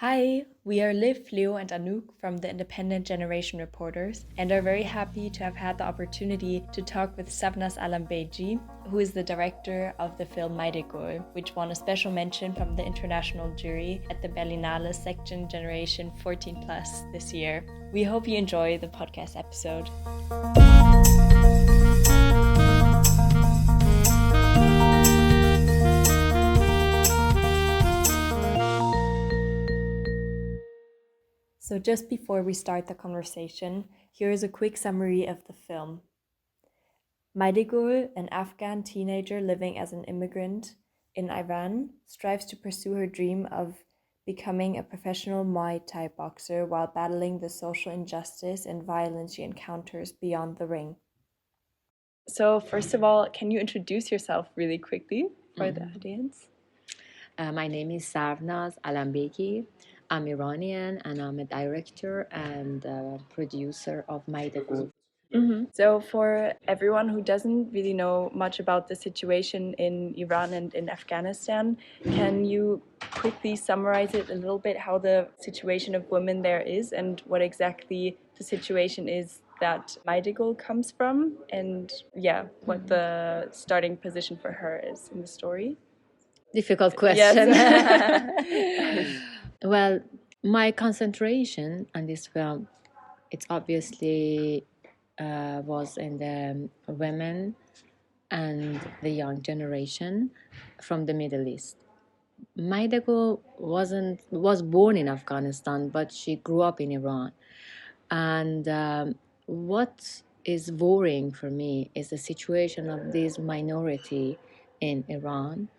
Hi, we are Liv, Leo, and Anouk from the Independent Generation Reporters and are very happy to have had the opportunity to talk with Sarvnaz Alambeigi, who is the director of the film Maydegol, which won a special mention from the international jury at the Berlinale Generation 14 Plus this year. We hope you enjoy the podcast episode. So just before we start the conversation, here is a quick summary of the film. Maydegol, an Afghan teenager living as an immigrant in Iran, strives to pursue her dream of becoming a professional Muay Thai boxer while battling the social injustice and violence she encounters beyond the ring. So first of all, can you introduce yourself really quickly for the audience? My name is Sarvnaz Alambeigi. I'm Iranian and I'm a director and producer of Maydegol. So for everyone who doesn't really know much about the situation in Iran and in Afghanistan, can you quickly summarize it a little bit, how the situation of women there is and what exactly the situation is that Maydegol comes from, and what the starting position for her is in the story? Difficult question. Yes. Well, my concentration on this film, it's obviously was in the women and the young generation from the Middle East. Maydego was born in Afghanistan, but she grew up in Iran. And what is worrying for me is the situation of this minority in Iran,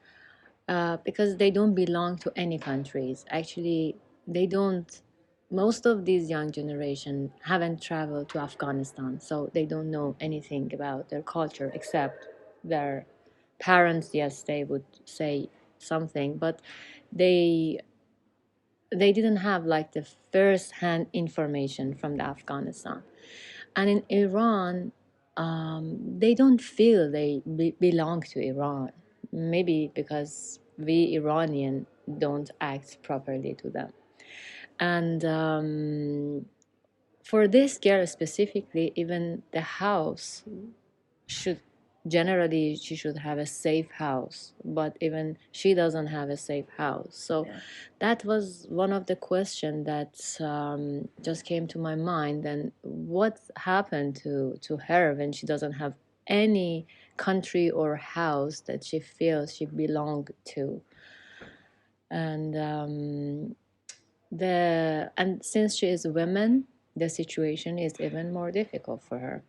because they don't belong to any countries. Actually, they don't. Most of these young generation haven't traveled to Afghanistan, so they don't know anything about their culture except their parents. Yes, they would say something, but they they didn't have like the first hand information from the Afghanistan. And in Iran, they don't feel they belong to Iran, maybe because we Iranian don't act properly to them. And for this girl specifically, even the house should generally she should have a safe house, but even she doesn't have a safe house. So that was one of the questions that just came to my mind. And what happened to her when she doesn't have any country or house that she feels she belonged to? And since she is a woman, the situation is even more difficult for her.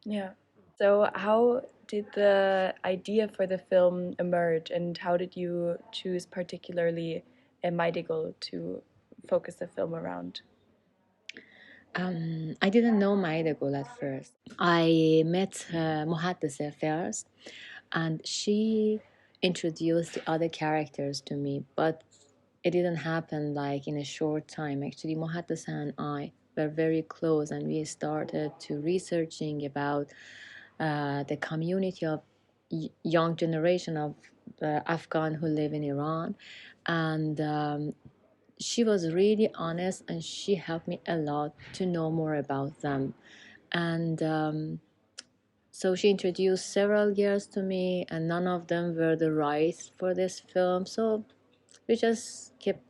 Yeah. So how did the idea for the film emerge, and how did you choose particularly a Maydegol to focus the film around? I didn't know Maydegol at first. I met Muhaddisa first, and she introduced the other characters to me, but it didn't happen like in a short time. Actually, Muhaddisa and I were very close, and we started to researching about the community of young generation of Afghan who live in Iran, and she was really honest and she helped me a lot to know more about them. And so she introduced several girls to me, and none of them were the right for this film. So we just kept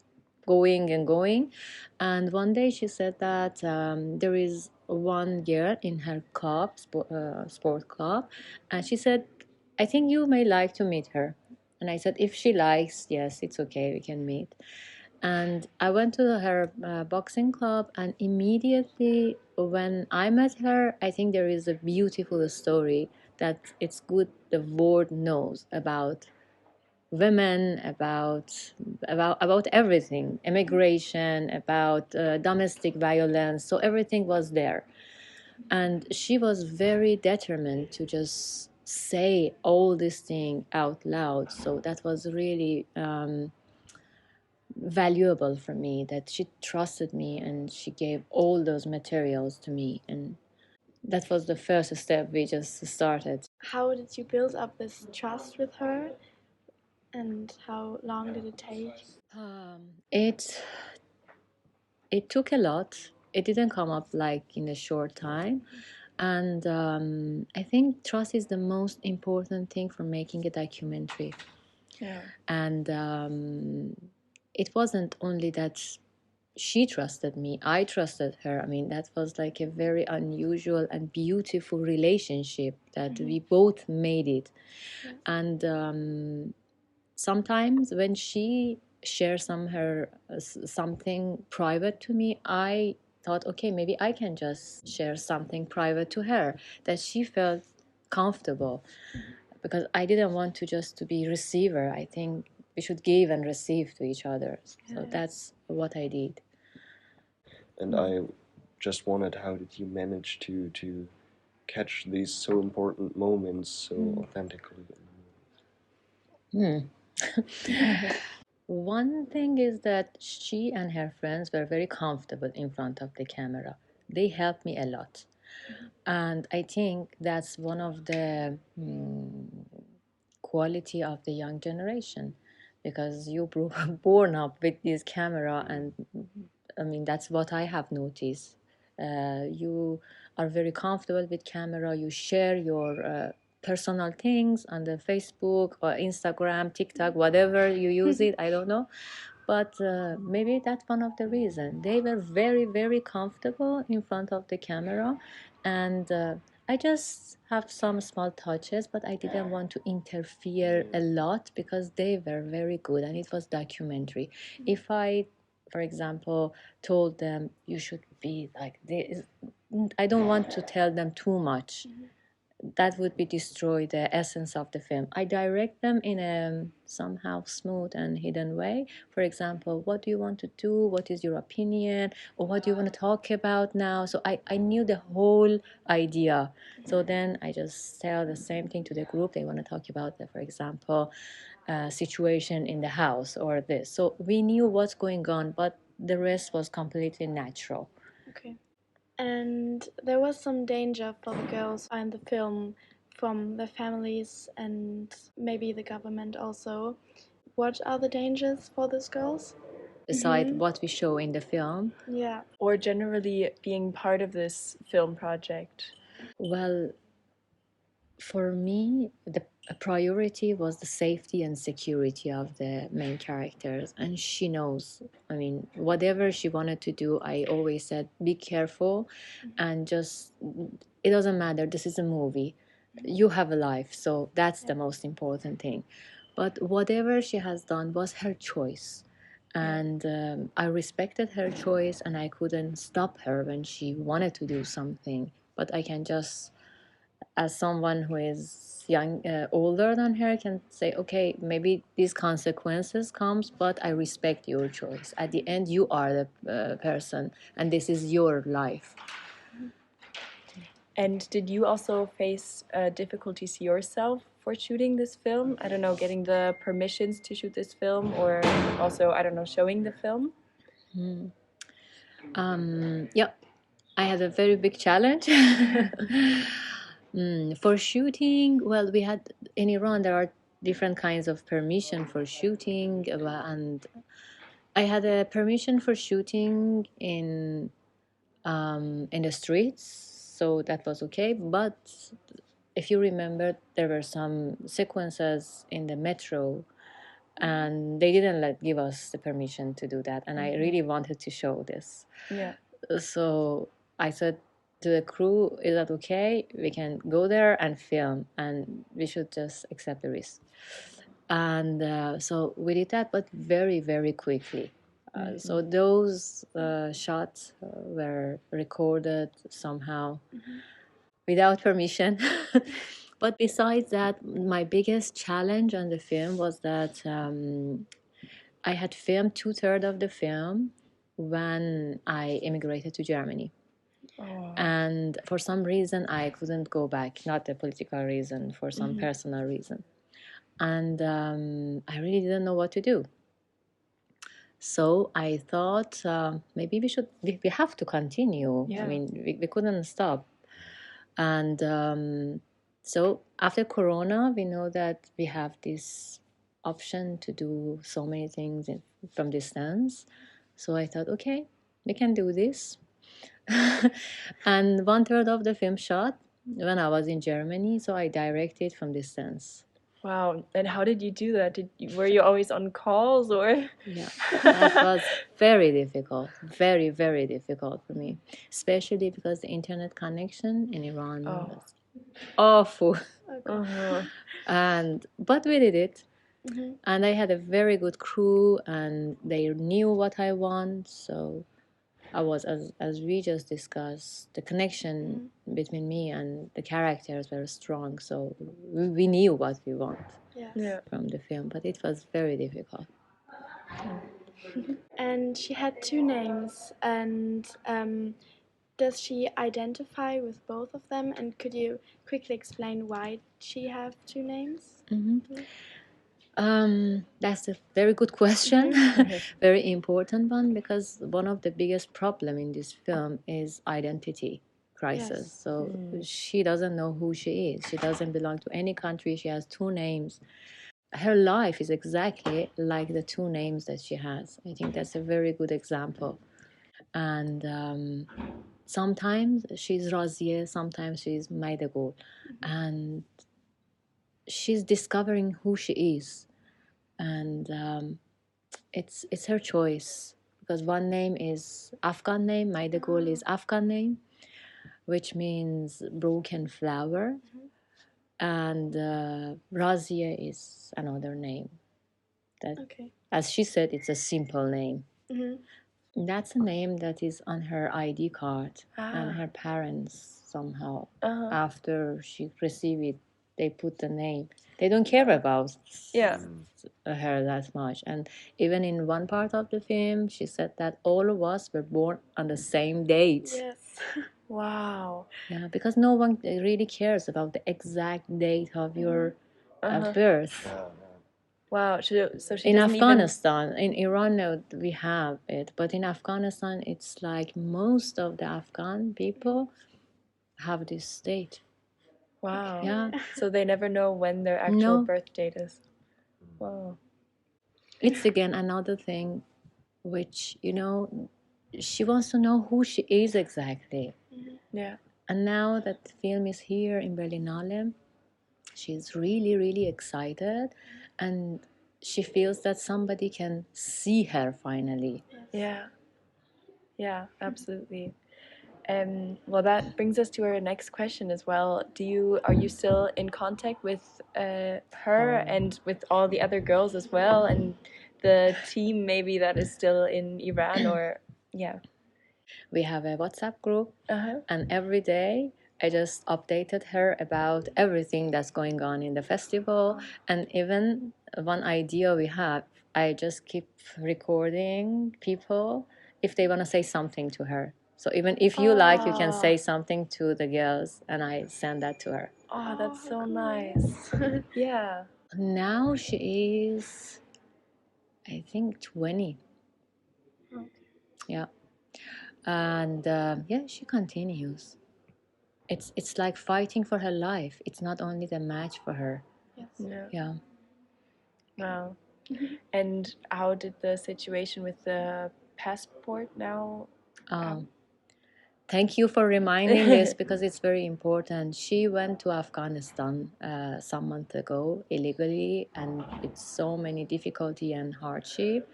going and going. And one day she said that there is one girl in her club, sport club, and she said, "I think you may like to meet her." And I said, "If she likes, yes, it's okay, we can meet." And I went to her boxing club, and immediately when I met her, I think there is a beautiful story that it's good the world knows about women, about everything, immigration, about domestic violence. So everything was there, and she was very determined to just say all this thing out loud. So that was really valuable for me, that she trusted me and she gave all those materials to me. And that was the first step we just started. How did you build up this trust with her, and how long did it take? It it took a lot. It didn't come up like in a short time. And I think trust is the most important thing for making a documentary. Yeah. And it wasn't only that she trusted me, I trusted her. I mean, that was like a very unusual and beautiful relationship that we both made it. And sometimes when she shares something private to me, I thought, okay, maybe I can just share something private to her, that she felt comfortable, because I didn't want to just to be receiver. I think we should give and receive to each other. So that's what I did. And I just wondered, how did you manage to catch these so important moments so authentically? One thing is that she and her friends were very comfortable in front of the camera. They helped me a lot. And I think that's one of the quality of the young generation, because you born up with this camera, and I mean, that's what I have noticed. You are very comfortable with camera. You share your personal things on the Facebook or Instagram, TikTok, whatever you use it. I don't know, but maybe that's one of the reasons. They were very, very comfortable in front of the camera, and I just have some small touches, but I didn't want to interfere a lot because they were very good and it was documentary. If I, for example, told them you should be like this, I don't want to tell them too much. That would be destroy the essence of the film. I direct them in a somehow smooth and hidden way. For example, what do you want to do? What is your opinion? Or what do you want to talk about now? So I knew the whole idea. So then I just tell the same thing to the group. They want to talk about, for example, situation in the house or this. So we knew what's going on, but the rest was completely natural. Okay. And there was some danger for the girls in the film from the families and maybe the government also. What are the dangers for these girls? Beside what we show in the film. Yeah. Or generally being part of this film project? Well, for me, the priority was the safety and security of the main characters. And she knows, I mean, whatever she wanted to do, I always said, be careful and just, it doesn't matter. This is a movie. You have a life. So that's the most important thing. But whatever she has done was her choice. And I respected her choice, and I couldn't stop her when she wanted to do something. But I can just, as someone who is young, older than her, can say, okay, maybe these consequences comes, but I respect your choice. At the end, you are the person, and this is your life. And did you also face difficulties yourself for shooting this film? I don't know, getting the permissions to shoot this film, or also, I don't know, showing the film? Yeah, I had a very big challenge. For shooting, well, we had in Iran, there are different kinds of permission for shooting, and I had a permission for shooting in the streets, so that was okay. But if you remember, there were some sequences in the metro, and they didn't give us the permission to do that. And I really wanted to show this. Yeah. So I said to the crew, is that okay? We can go there and film, and we should just accept the risk. And so we did that, but very, very quickly. So those shots were recorded somehow without permission. But besides that, my biggest challenge on the film was that I had filmed 2/3 of the film when I immigrated to Germany. Oh. And for some reason, I couldn't go back, not a political reason, for some personal reason. And I really didn't know what to do. So I thought maybe we have to continue. Yeah. I mean, we couldn't stop. And so after Corona, we know that we have this option to do so many things from distance. So I thought, okay, we can do this. And 1/3 of the film shot when I was in Germany, so I directed from distance. Wow. And how did you do that? Were you always on calls or? Yeah, that was very difficult, very, very difficult for me, especially because the internet connection in Iran was awful. But we did it. And I had a very good crew, and they knew what I want. So I was, as we just discussed, the connection between me and the characters were strong. So we knew what we want from the film, but it was very difficult. And she had two names, and does she identify with both of them? And could you quickly explain why she have two names? That's a very good question. Very important one, because one of the biggest problem in this film is identity crisis. So she doesn't know who she is. She doesn't belong to any country. She has two names. Her life is exactly like the two names that she has. I think that's a very good example. And sometimes she's Razieh, sometimes she's Maydegol, and she's discovering who she is. And it's her choice, because one name is Afghan name, Maydegol is Afghan name, which means broken flower, and Razieh is another name. That, as she said, it's a simple name. That's a name that is on her ID card, and her parents somehow, after she received it, they put the name. They don't care about her that much. And even in one part of the film, she said that all of us were born on the same date. Yes. Wow. Yeah, because no one really cares about the exact date of your birth. Wow. So she In doesn't Afghanistan, in Iran, no, we have it, but in Afghanistan, it's like most of the Afghan people have this date. Wow. Yeah. So they never know when their actual birth date is. Wow. It's again another thing which, she wants to know who she is exactly. Yeah. And now that the film is here in Berlinale, she's really, really excited, and she feels that somebody can see her finally. Yeah. Yeah, absolutely. Well, that brings us to our next question as well. Are you still in contact with her and with all the other girls as well, and the team maybe that is still in Iran, or yeah? We have a WhatsApp group, and every day I just updated her about everything that's going on in the festival, and even one idea we have, I just keep recording people if they want to say something to her. So even if you like, you can say something to the girls, and I send that to her. Oh, that's so nice. Yeah. Now she is, I think, 20. Yeah. And yeah, she continues. It's like fighting for her life. It's not only the match for her. Yeah. Yeah. Wow. And how did the situation with the passport now? Thank you for reminding this, because it's very important. She went to Afghanistan some months ago illegally, and with so many difficulty and hardship.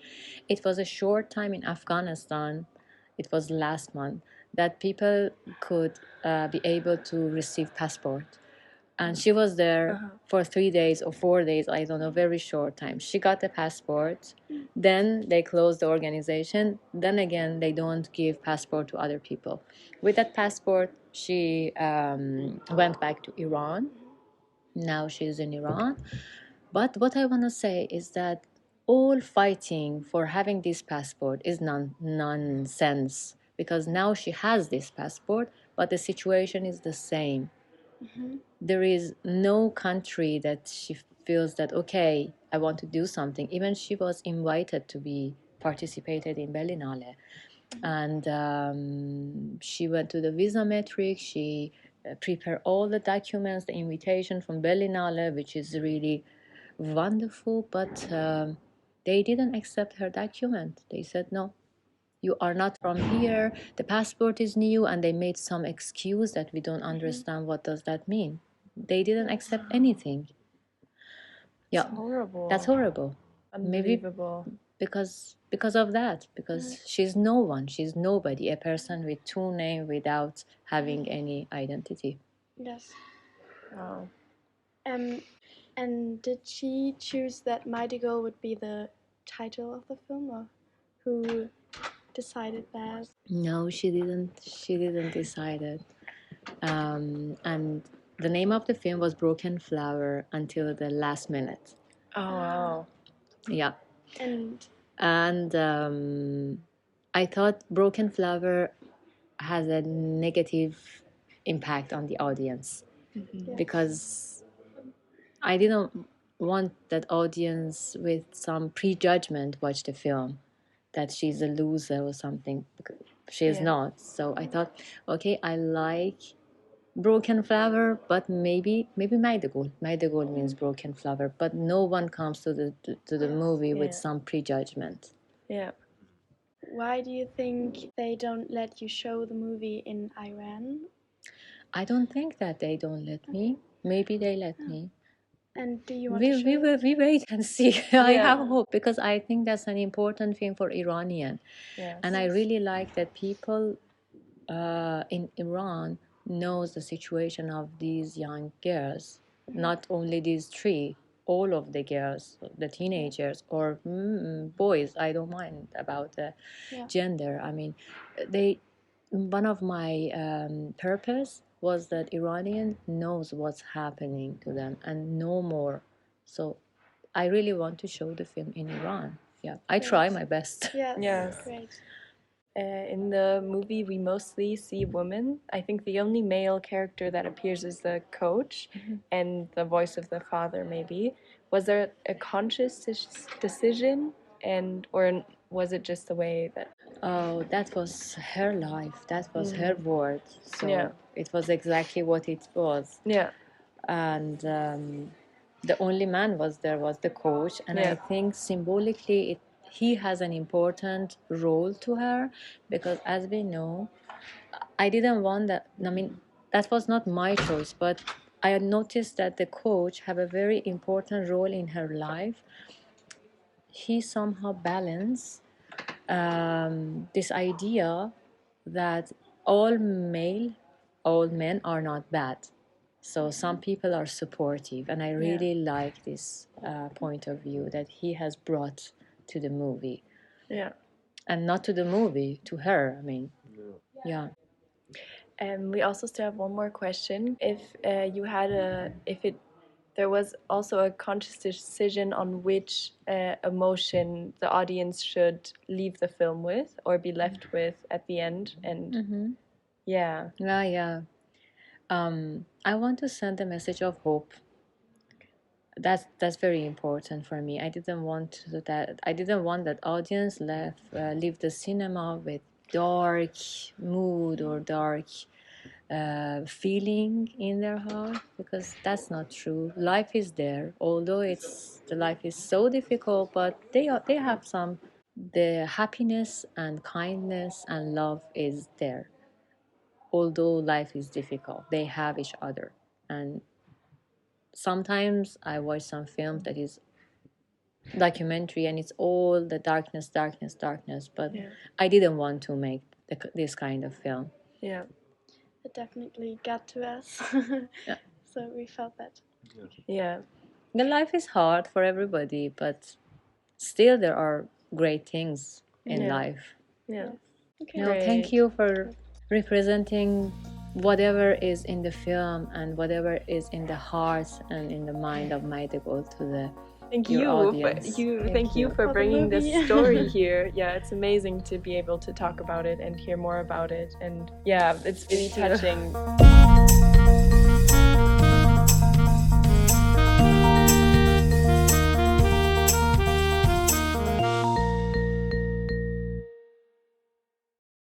It was a short time in Afghanistan. It was last month that people could be able to receive passport. And she was there for 3 days or 4 days, I don't know, very short time. She got the passport. Then they closed the organization. Then again, they don't give passport to other people. With that passport, she went back to Iran. Now she's in Iran. But what I want to say is that all fighting for having this passport is nonsense, because now she has this passport, but the situation is the same. There is no country that she feels that, okay, I want to do something. Even she was invited to be participated in Berlinale, and she went to the visa metric. She prepared all the documents, the invitation from Berlinale, which is really wonderful, but they didn't accept her document. They said no. You are not from here. The passport is new, and they made some excuse that we don't understand what does that mean. They didn't accept anything. Yeah, It's horrible. that's horrible. Unbelievable. Maybe because of that, because she's no one, she's nobody, a person with two names without having any identity. Yes. Wow. And did she choose that Maydegol would be the title of the film, or who decided that? No, she didn't decide it. And the name of the film was Broken Flower until the last minute. Oh, wow. Yeah. And I thought Broken Flower has a negative impact on the audience because I didn't want that audience with some prejudgment watch the film, that she's a loser or something. She's not. So I thought, okay, I like Broken Flower, but maybe Maydegol. Maydegol means broken flower, but no one comes to the movie with some prejudgment. Yeah. why do you think they don't let you show the movie in Iran? I don't think that they don't let me. Maybe they let me. And do you want to show We wait and see. I have hope because I think that's an important thing for Iranian. Yes. And I really like that people in Iran knows the situation of these young girls, not only these three, all of the girls, the teenagers or boys. I don't mind about the gender. I mean, one of my purpose was that Iranian knows what's happening to them and no more. So I really want to show the film in Iran. Yeah, I try my best. Yes. Great. In the movie, we mostly see women. I think the only male character that appears is the coach and the voice of the father, maybe. Was there a conscious decision, or was it just the way that... Oh, that was her life. That was her word. So it was exactly what it was. Yeah. And the only man was the coach. And I think symbolically he has an important role to her because, as we know, I didn't want that. I mean, that was not my choice, but I had noticed that the coach have a very important role in her life. He somehow balanced this idea that all men are not bad. So some people are supportive, and I really like this point of view that he has brought to the movie. Yeah. And not to the movie, to her. I mean, yeah. We also still have one more question. If there was also a conscious decision on which emotion the audience should leave the film with or be left with at the end, and I want to send a message of hope. That's very important for me. I didn't want that audience leave the cinema with dark mood or dark feeling in their heart, because that's not true. Life is there, although the life is so difficult, but they have the happiness and kindness and love is there. Although life is difficult, they have each other. And sometimes I watch some films that is documentary and it's all the darkness, but I didn't want to make this kind of film. Yeah. It definitely got to us. So we felt that. Yeah. The life is hard for everybody, but still there are great things in life. Yeah. Okay. Thank you for representing whatever is in the film and whatever is in the heart and in the mind of Maydegol to the Thank audience. Thank you for bringing this story here. Yeah, it's amazing to be able to talk about it and hear more about it. And yeah, it's really touching.